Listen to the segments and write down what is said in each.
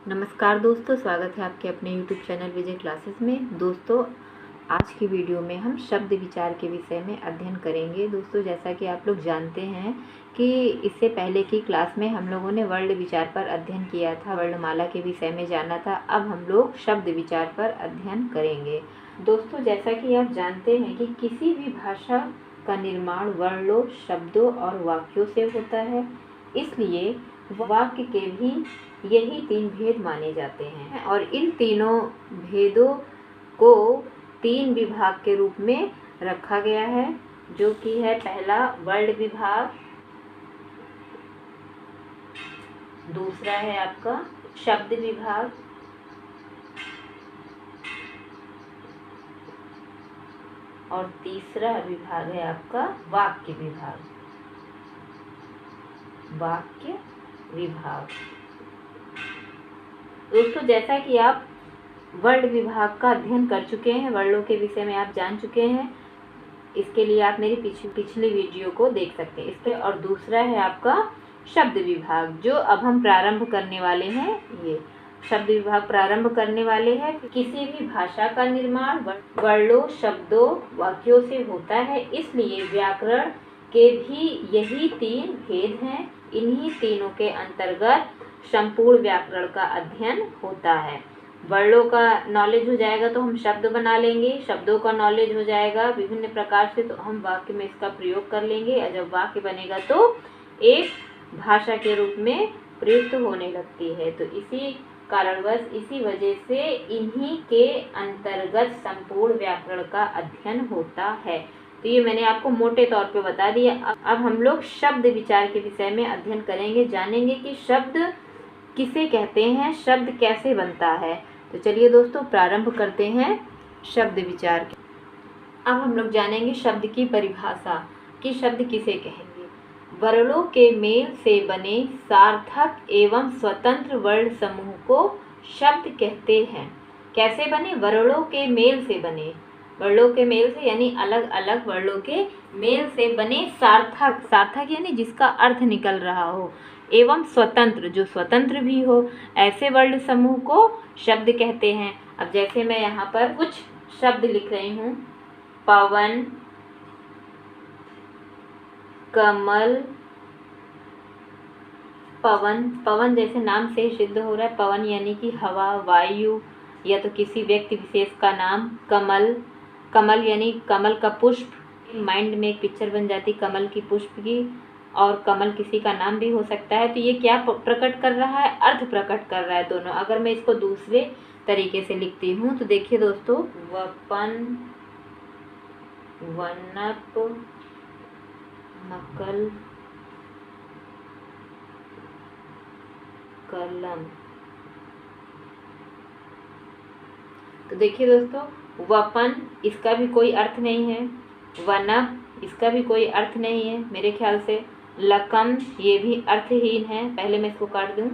नमस्कार दोस्तों, स्वागत है आपके अपने YouTube चैनल विजय क्लासेस में। दोस्तों, आज की वीडियो में हम शब्द विचार के विषय में अध्ययन करेंगे। दोस्तों, जैसा कि आप लोग जानते हैं कि इससे पहले की क्लास में हम लोगों ने वर्ड विचार पर अध्ययन किया था, वर्णमाला के विषय में जाना था। अब हम लोग शब्द विचार पर अध्ययन करेंगे। दोस्तों, जैसा कि आप जानते हैं कि किसी भी भाषा का निर्माण वर्णों, शब्दों और वाक्यों से होता है, इसलिए वाक्य के भी यही 3 भेद माने जाते हैं और इन तीनों भेदों को 3 विभाग के रूप में रखा गया है, जो कि है पहला वर्ण विभाग, दूसरा है आपका शब्द विभाग और तीसरा विभाग है आपका वाक्य विभाग। वाक्य विभाग। दोस्तों, जैसा कि आप वर्ण विभाग का अध्ययन कर चुके हैं, वर्णों के विषय में आप जान चुके हैं, इसके लिए आप मेरी पिछली वीडियो को देख सकते हैं। इसके और दूसरा है आपका शब्द विभाग, जो अब हम प्रारंभ करने वाले हैं। ये शब्द विभाग प्रारंभ करने वाले हैं। किसी भी भाषा का निर्माण वर्णों, शब्दों, वाक्यों से होता है, इसलिए व्याकरण के भी यही 3 भेद हैं। इन्हीं तीनों के अंतर्गत संपूर्ण व्याकरण का अध्ययन होता है। वर्णों का नॉलेज हो जाएगा तो हम शब्द बना लेंगे, शब्दों का नॉलेज हो जाएगा विभिन्न प्रकार से तो हम वाक्य में इसका प्रयोग कर लेंगे, और जब वाक्य बनेगा तो एक भाषा के रूप में प्रयुक्त होने लगती है। तो इसी कारणवश, इसी वजह से इन्हीं के अंतर्गत संपूर्ण व्याकरण का अध्ययन होता है। तो ये मैंने आपको मोटे तौर पे बता दिया। अब हम लोग शब्द विचार के विषय में अध्ययन करेंगे, जानेंगे कि शब्द किसे कहते हैं, शब्द कैसे बनता है। तो चलिए दोस्तों, प्रारंभ करते हैं शब्द विचार के। अब हम लोग जानेंगे शब्द की परिभाषा कि शब्द किसे कहेंगे। वर्णों के मेल से बने सार्थक एवं स्वतंत्र वर्ण समूह को शब्द कहते हैं। कैसे बने? वर्णों के मेल से बने। वर्णों के मेल से यानी अलग अलग वर्णों के मेल से बने सार्थक, सार्थक यानी जिसका अर्थ निकल रहा हो, एवं स्वतंत्र, जो स्वतंत्र भी हो, ऐसे वर्ण समूह को शब्द कहते हैं। अब जैसे मैं यहाँ पर कुछ शब्द लिख रही हूँ, पवन, कमल, पवन। पवन जैसे नाम से सिद्ध हो रहा है, पवन यानी कि हवा, वायु या तो किसी व्यक्ति विशेष का नाम। कमल, कमल यानी कमल का पुष्प। माइंड में एक पिक्चर बन जाती कमल की, पुष्प की, और कमल किसी का नाम भी हो सकता है। तो ये क्या प्रकट कर रहा है? अर्थ प्रकट कर रहा है दोनों। अगर मैं इसको दूसरे तरीके से लिखती हूँ तो देखिए दोस्तों, वपन, वनप, नकल, कलम। तो देखिए दोस्तों, वपन इसका भी कोई अर्थ नहीं है, वनप इसका भी कोई अर्थ नहीं है मेरे ख्याल से, लकम ये भी अर्थहीन है, पहले मैं इसको काट दूं,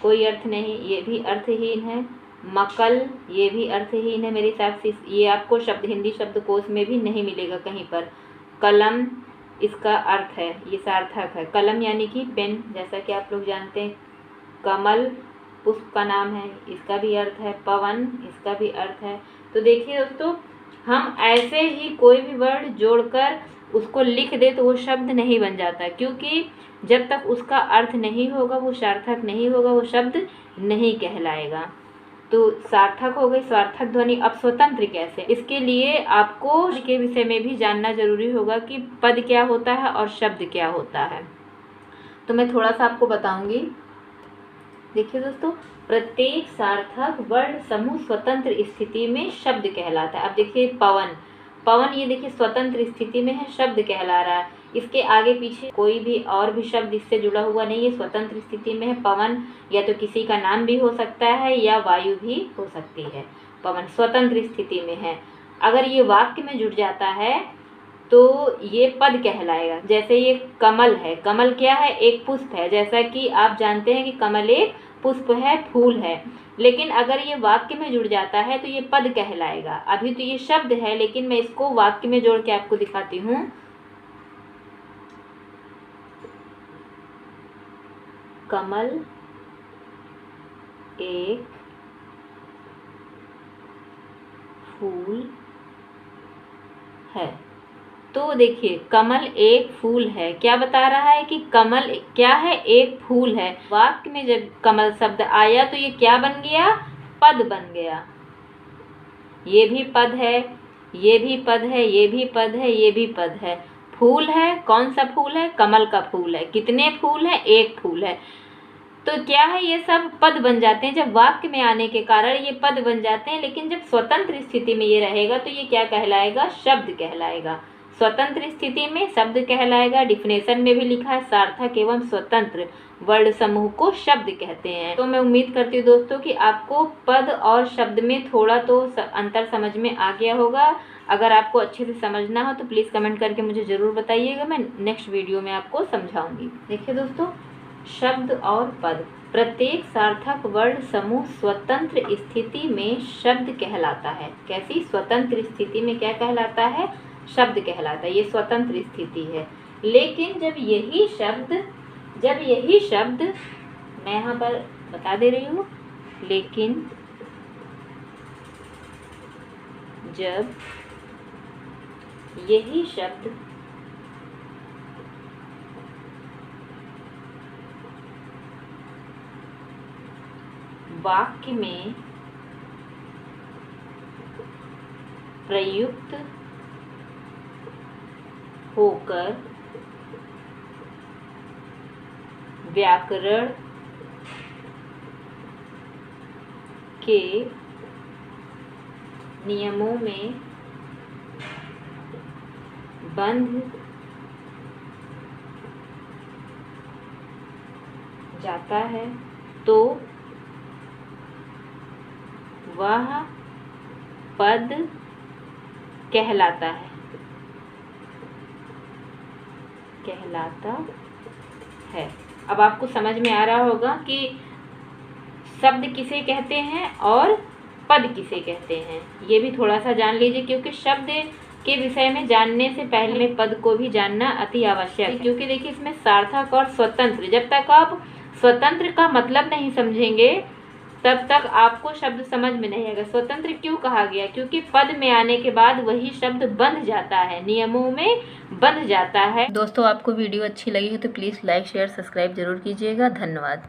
कोई अर्थ नहीं, ये भी अर्थहीन है। मकल ये भी अर्थहीन है मेरे हिसाब से, ये आपको शब्द हिंदी शब्दकोश में भी नहीं मिलेगा कहीं पर। कलम इसका अर्थ है, ये सार्थक है। कलम यानी कि पेन, जैसा कि आप लोग जानते हैं। कमल पुष्प का नाम है, इसका भी अर्थ है। पवन इसका भी अर्थ है। तो देखिए दोस्तों, हम ऐसे ही कोई भी वर्ड जोड़कर उसको लिख दे तो वो शब्द नहीं बन जाता, क्योंकि जब तक उसका अर्थ नहीं होगा, वो सार्थक नहीं होगा, वो शब्द नहीं कहलाएगा। तो सार्थक हो गई, सार्थक ध्वनि। अब स्वतंत्र कैसे? इसके लिए आपको के विषय में भी जानना जरूरी होगा कि पद क्या होता है और शब्द क्या होता है। तो मैं थोड़ा सा आपको बताऊंगी। देखिए दोस्तों, प्रत्येक सार्थक वर्ण समूह स्वतंत्र स्थिति में शब्द कहलाता है। अब देखिए पवन, पवन ये देखिए स्वतंत्र स्थिति में है, शब्द कहला रहा है। इसके आगे पीछे कोई भी और भी शब्द इससे जुड़ा हुआ नहीं है, स्वतंत्र स्थिति में है। पवन या तो किसी का नाम भी हो सकता है या वायु भी हो सकती है। पवन स्वतंत्र स्थिति में है। अगर ये वाक्य में जुड़ जाता है तो ये पद कहलाएगा। जैसे ये कमल है, कमल क्या है? एक पुष्प है। जैसा कि आप जानते हैं कि कमल एक पुष्प है, फूल है, लेकिन अगर ये वाक्य में जुड़ जाता है तो ये पद कहलाएगा। अभी तो ये शब्द है, लेकिन मैं इसको वाक्य में जोड़ के आपको दिखाती हूँ। कमल, एक फूल है। तो देखिए कमल एक फूल है, क्या बता रहा है कि कमल क्या है, एक फूल है। वाक्य में जब कमल शब्द आया तो ये क्या बन गया, पद बन गया। ये भी पद है, ये भी पद है, ये भी पद है, ये भी पद है। फूल है, कौन सा फूल है, कमल का फूल है। कितने फूल है, एक फूल है। तो क्या है, ये सब पद बन जाते हैं जब वाक्य में आने के कारण ये पद बन जाते हैं। लेकिन जब स्वतंत्र स्थिति में ये रहेगा तो ये क्या कहलाएगा, शब्द कहलाएगा। स्वतंत्र स्थिति में शब्द कहलाएगा। डिफिनेशन में भी लिखा है सार्थक एवं स्वतंत्र वर्ण समूह को शब्द कहते हैं। तो मैं उम्मीद करती हूँ दोस्तों कि आपको पद और शब्द में थोड़ा तो अंतर समझ में आ गया होगा। अगर आपको अच्छे से समझना हो तो प्लीज़ कमेंट करके मुझे ज़रूर बताइएगा, मैं नेक्स्ट वीडियो में आपको समझाऊंगी। देखिए दोस्तों, शब्द और पद, प्रत्येक सार्थक वर्ण समूह स्वतंत्र स्थिति में शब्द कहलाता है। कैसी, स्वतंत्र स्थिति में क्या कहलाता है, शब्द कहलाता है। ये स्वतंत्र स्थिति है। लेकिन जब यही शब्द मैं यहाँ पर बता दे रही हूँ, लेकिन जब यही शब्द वाक्य में प्रयुक्त होकर व्याकरण के नियमों में बंध जाता है तो वह पद कहलाता है। अब आपको समझ में आ रहा होगा कि शब्द किसे कहते हैं और पद किसे कहते हैं। ये भी थोड़ा सा जान लीजिए, क्योंकि शब्द के विषय में जानने से पहले पद को भी जानना अति आवश्यक है। क्योंकि देखिए इसमें सार्थक और स्वतंत्र, जब तक आप स्वतंत्र का मतलब नहीं समझेंगे तब तक आपको शब्द समझ में नहीं आएगा। स्वतंत्र क्यों कहा गया, क्योंकि पद में आने के बाद वही शब्द बंध जाता है, नियमों में बंध जाता है। दोस्तों, आपको वीडियो अच्छी लगी हो तो प्लीज़ लाइक शेयर सब्सक्राइब जरूर कीजिएगा। धन्यवाद।